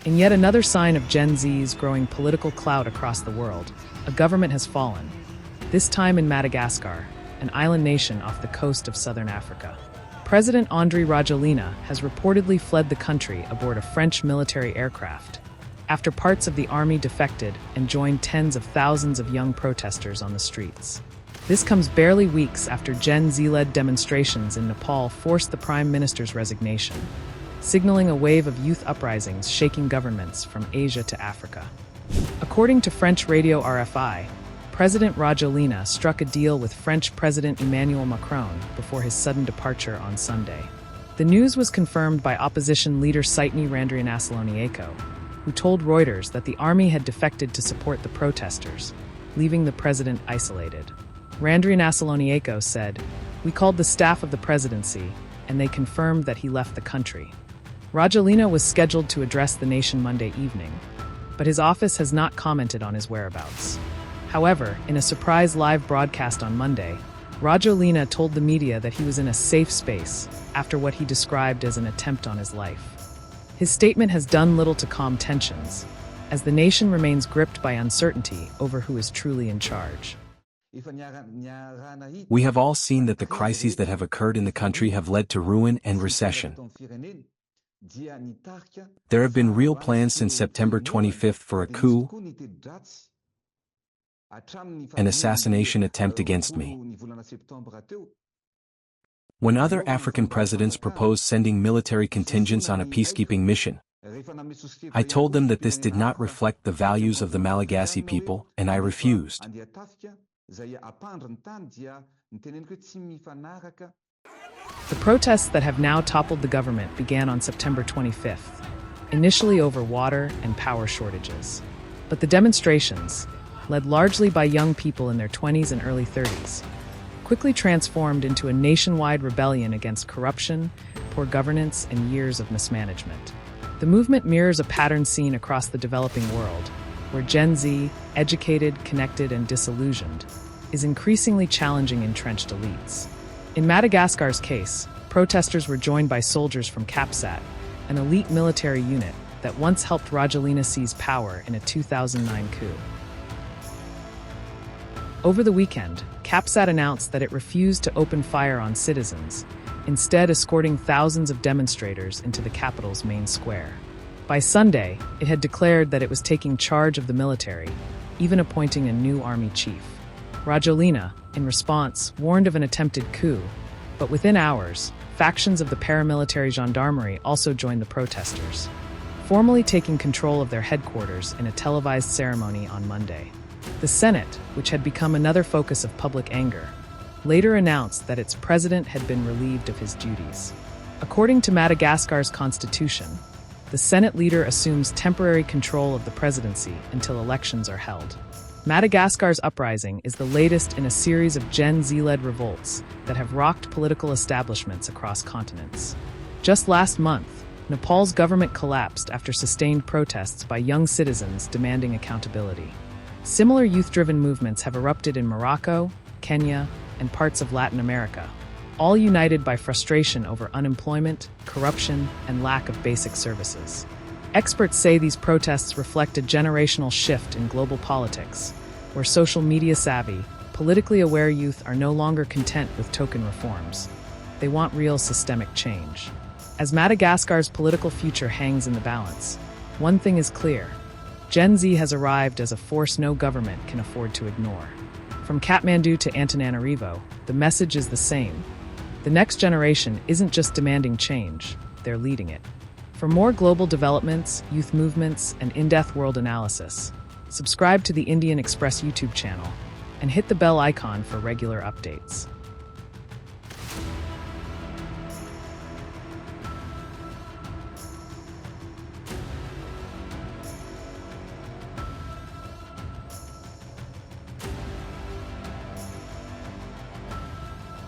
In yet another sign of Gen Z's growing political clout across the world, a government has fallen, this time in Madagascar, an island nation off the coast of southern Africa. President Andry Rajoelina has reportedly fled the country aboard a French military aircraft, after parts of the army defected and joined tens of thousands of young protesters on the streets. This comes barely weeks after Gen Z-led demonstrations in Nepal forced the Prime Minister's resignation, signaling a wave of youth uprisings shaking governments from Asia to Africa. According to French radio RFI, President Rajoelina struck a deal with French President Emmanuel Macron before his sudden departure on Sunday. The news was confirmed by opposition leader Andry Rajoelina, who told Reuters that the army had defected to support the protesters, leaving the president isolated. Andry Rajoelina said, "We called the staff of the presidency, and they confirmed that he left the country." Rajoelina was scheduled to address the nation Monday evening, but his office has not commented on his whereabouts. However, in a surprise live broadcast on Monday, Rajoelina told the media that he was in a safe space after what he described as an attempt on his life. His statement has done little to calm tensions, as the nation remains gripped by uncertainty over who is truly in charge. We have all seen that the crises that have occurred in the country have led to ruin and recession. There have been real plans since September 25th for a coup, an assassination attempt against me. When other African presidents proposed sending military contingents on a peacekeeping mission, I told them that this did not reflect the values of the Malagasy people, and I refused. The protests that have now toppled the government began on September 25th, initially over water and power shortages. But the demonstrations, led largely by young people in their 20s and early 30s, quickly transformed into a nationwide rebellion against corruption, poor governance, and years of mismanagement. The movement mirrors a pattern seen across the developing world, where Gen Z, educated, connected, and disillusioned, is increasingly challenging entrenched elites. In Madagascar's case, protesters were joined by soldiers from CAPSAT, an elite military unit that once helped Rajoelina seize power in a 2009 coup. Over the weekend, CAPSAT announced that it refused to open fire on citizens, instead escorting thousands of demonstrators into the capital's main square. By Sunday, it had declared that it was taking charge of the military, even appointing a new army chief. Rajoelina, in response, warned of an attempted coup, but within hours, factions of the paramilitary gendarmerie also joined the protesters, formally taking control of their headquarters in a televised ceremony on Monday. The Senate, which had become another focus of public anger, later announced that its president had been relieved of his duties. According to Madagascar's constitution, the Senate leader assumes temporary control of the presidency until elections are held. Madagascar's uprising is the latest in a series of Gen Z-led revolts that have rocked political establishments across continents. Just last month, Nepal's government collapsed after sustained protests by young citizens demanding accountability. Similar youth-driven movements have erupted in Morocco, Kenya, and parts of Latin America, all united by frustration over unemployment, corruption, and lack of basic services. Experts say these protests reflect a generational shift in global politics, where social media-savvy, politically aware youth are no longer content with token reforms. They want real systemic change. As Madagascar's political future hangs in the balance, one thing is clear: Gen Z has arrived as a force no government can afford to ignore. From Kathmandu to Antananarivo, the message is the same. The next generation isn't just demanding change, they're leading it. For more global developments, youth movements, and in-depth world analysis, subscribe to the Indian Express YouTube channel and hit the bell icon for regular updates.